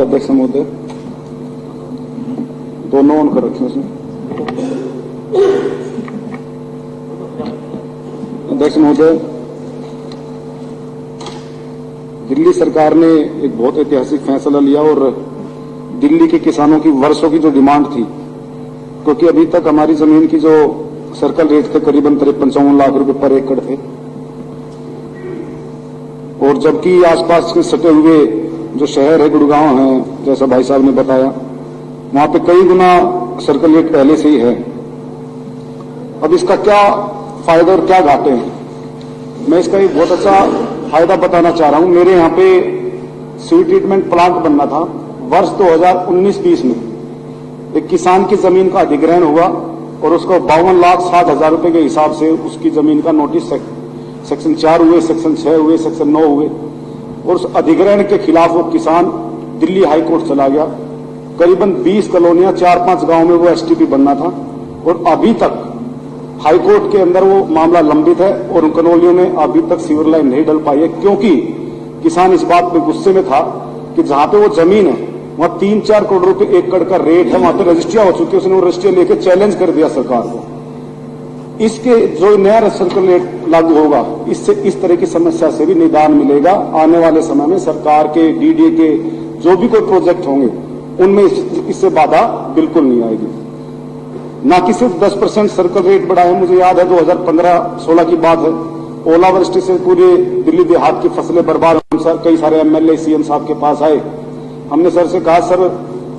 अध्यक्ष महोदय, दोनों ऑन कर रखे उसने। अध्यक्ष महोदय, दिल्ली सरकार ने एक बहुत ऐतिहासिक फैसला लिया और दिल्ली के किसानों की वर्षों की जो डिमांड थी, क्योंकि अभी तक हमारी जमीन की जो सर्कल रेट थे करीबन 53-54 लाख रुपए पर एकड़ थे, और जबकि आसपास के सटे हुए जो शहर है गुड़गांव है, जैसा भाई साहब ने बताया, वहां पे कई गुना सर्कल रेट पहले से ही है। अब इसका क्या फायदा और क्या घाटे हैं, मैं इसका एक बहुत अच्छा फायदा बताना चाह रहा हूं। मेरे यहां पे सीवेज ट्रीटमेंट प्लांट बनना था वर्ष 2019-20 में। एक किसान की जमीन का अधिग्रहण हुआ और उसको 52,60,000 रुपए के हिसाब से उसकी जमीन का नोटिस सेक्शन 4 हुए, सेक्शन 6 हुए, सेक्शन 9 हुए, और उस अधिग्रहण के खिलाफ वो किसान दिल्ली हाईकोर्ट चला गया। करीबन 20 कॉलोनियां 4-5 गांव में वो एसटीपी बनना था, और अभी तक हाईकोर्ट के अंदर वो मामला लंबित है और उन कॉलोनियों में अभी तक सीवर लाइन नहीं डल पाई है, क्योंकि किसान इस बात पे गुस्से में था कि जहां पे वो जमीन है वहां 3-4 करोड़ रुपए एकड़ का रेट है, वहां पे रजिस्ट्रियां हो चुकी है। उसने वो रजिस्ट्रियां लेकर चैलेंज कर दिया सरकार को। इसके जो नया सर्कल रेट लागू होगा, इससे इस तरह की समस्या से भी निदान मिलेगा। आने वाले समय में सरकार के डीडीए के जो भी कोई प्रोजेक्ट होंगे उनमें इससे बाधा बिल्कुल नहीं आएगी। ना कि सिर्फ 10% सर्कल रेट बढ़ा है। मुझे याद है 2015-16 की बात है, ओलावृष्टि से पूरे दिल्ली देहात की फसलें बर्बाद। कई सारे एमएलए सीएम साहब के पास आए, हमने सर से कहा सर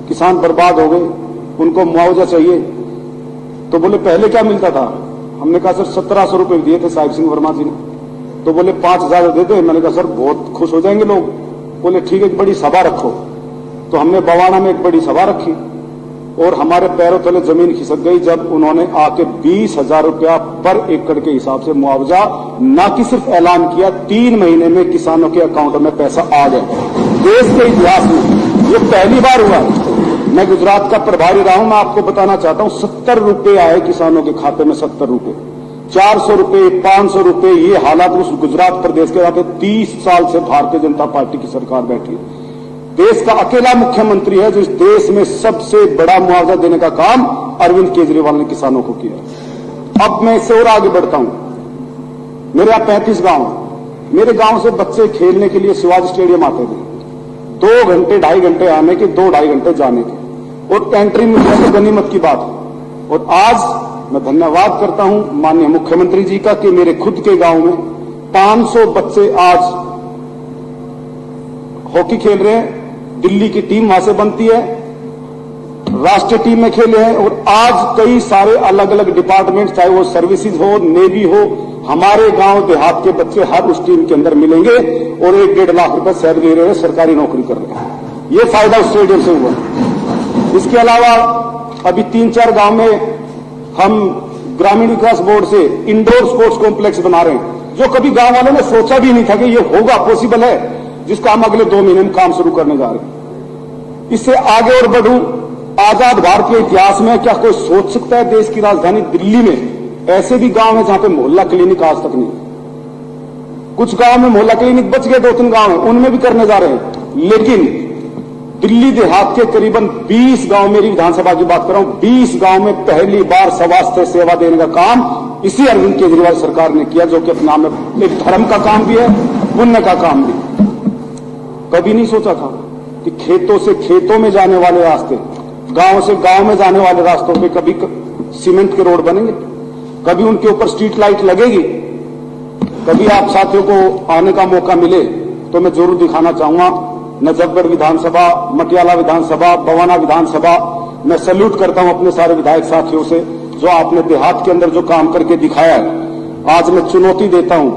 किसान बर्बाद हो गए, उनको मुआवजा चाहिए। तो बोले पहले क्या मिलता था? हमने कहा सर 1700 रुपए दिए थे साहिब सिंह वर्मा जी ने। तो बोले 5,000 दे दे। मैंने कहा सर बहुत खुश हो जाएंगे लोग। बोले ठीक है, एक बड़ी सभा रखो। तो हमने बवाना में एक बड़ी सभा रखी और हमारे पैरों तले जमीन खिसक गई जब उन्होंने आके 20,000 रुपया पर एकड़ के हिसाब से मुआवजा न कि सिर्फ ऐलान किया, 3 महीने में किसानों के अकाउंट में पैसा आ गया। देश के इतिहास में ये पहली बार हुआ है। मैं गुजरात का प्रभारी रहा हूं, मैं आपको बताना चाहता हूं 70 रुपए आए किसानों के खाते में, 70 रुपए, 400 रुपए, 500 रुपए। ये हालात उस गुजरात प्रदेश के यहाँ पे 30 साल से भारतीय जनता पार्टी की सरकार बैठी है। देश का अकेला मुख्यमंत्री है जो इस देश में सबसे बड़ा मुआवजा देने का काम अरविंद केजरीवाल ने किसानों को किया। अब मैं इससे और आगे बढ़ता हूं। मेरे यहाँ 35 गांव हैं। मेरे गांव से बच्चे खेलने के लिए शिवाजी स्टेडियम आते थे, 2 घंटे 2.5 घंटे आने के, 2-2.5 घंटे जाने के, और एंट्री मिल जाए तो गनीमत की बात है। और आज मैं धन्यवाद करता हूं माननीय मुख्यमंत्री जी का कि मेरे खुद के गांव में 500 बच्चे आज हॉकी खेल रहे हैं। दिल्ली की टीम वहां से बनती है, राष्ट्रीय टीम में खेले हैं। और आज कई सारे अलग अलग डिपार्टमेंट, चाहे वो सर्विसेज हो, नेवी हो, हमारे गांव देहात के बच्चे हर उस टीम के अंदर मिलेंगे और 1-1.5 लाख रुपए सैलरी ले रहे हैं, सरकारी नौकरी कर रहे हैं। ये फायदा उस स्टेडियम से हुआ। इसके अलावा अभी 3-4 गांव में हम ग्रामीण विकास बोर्ड से इंडोर स्पोर्ट्स कॉम्प्लेक्स बना रहे हैं, जो कभी गांव वालों ने सोचा भी नहीं था कि ये होगा, पॉसिबल है, जिसका हम अगले 2 महीने में काम शुरू करने जा रहे हैं। इससे आगे और बढ़ूं, आजाद भारत के इतिहास में क्या कोई सोच सकता है देश की राजधानी दिल्ली में ऐसे भी गांव है जहां पे मोहल्ला क्लिनिक आज तक नहीं? कुछ गांव में मोहल्ला क्लिनिक बच गए, 2-3 गांव है, उनमें भी करने जा रहे हैं। लेकिन दिल्ली देहात के करीबन 20 गांव, मेरी विधानसभा की बात कर रहा हूं, 20 गांव में पहली बार स्वास्थ्य सेवा देने का काम इसी अरविंद केजरीवाल सरकार ने किया, जो कि अपने नाम में एक धर्म का काम भी है, पुण्य का काम भी। कभी नहीं सोचा था कि खेतों से खेतों में जाने वाले रास्ते, गांव से गांव में जाने वाले रास्तों पे कभी सीमेंट के रोड बनेंगे, कभी उनके ऊपर स्ट्रीट लाइट लगेगी। कभी आप साथियों को आने का मौका मिले तो मैं जरूर दिखाना चाहूंगा नजफगढ़ विधानसभा, मटियाला विधानसभा, बवाना विधानसभा। मैं सैल्यूट करता हूं अपने सारे विधायक साथियों से, जो आपने देहात के अंदर जो काम करके दिखाया है। आज मैं चुनौती देता हूं,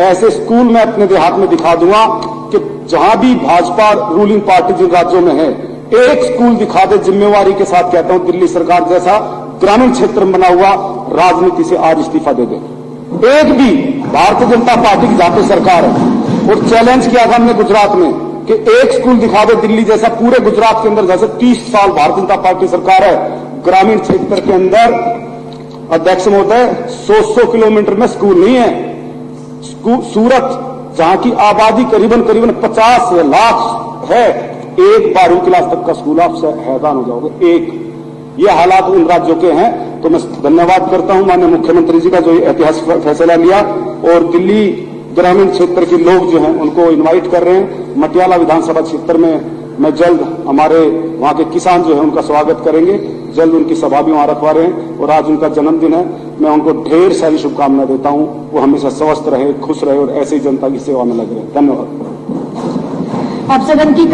ऐसे स्कूल मैं अपने देहात में दिखा दूंगा कि जहां भी भाजपा रूलिंग पार्टी जिन राज्यों में है, एक स्कूल दिखा दे। जिम्मेवारी के साथ कहता हूं, दिल्ली सरकार जैसा ग्रामीण क्षेत्र में बना हुआ, राजनीति से आज इस्तीफा दे दे। एक भी भारतीय जनता पार्टी की जहां पे सरकार है, और चैलेंज किया था हमने गुजरात में कि एक स्कूल दिखा दे दिल्ली जैसा, पूरे गुजरात के अंदर जैसे 30 साल भारतीय जनता पार्टी सरकार है, ग्रामीण क्षेत्र के अंदर अध्यक्ष महोदय 100 किलोमीटर में स्कूल नहीं है। सूरत जहां की आबादी करीबन 50 लाख है, एक 12वीं क्लास तक का स्कूल आप हैरान हो जाओगे। एक ये हालात उन राज्यों के हैं। तो मैं धन्यवाद करता हूं माननीय मुख्यमंत्री जी का जो ऐतिहासिक फैसला लिया, और दिल्ली ग्रामीण क्षेत्र के लोग जो हैं उनको इनवाइट कर रहे हैं। मटियाला विधानसभा क्षेत्र में मैं जल्द हमारे वहां के किसान जो है उनका स्वागत करेंगे, जल्द उनकी सभा भी वहां रखवा रहे हैं। और आज उनका जन्मदिन है, मैं उनको ढेर सारी शुभकामनाएं देता हूं। वो हमेशा स्वस्थ रहे, खुश रहे और ऐसे ही जनता की सेवा में लगे रहे। धन्यवाद। अब सदन की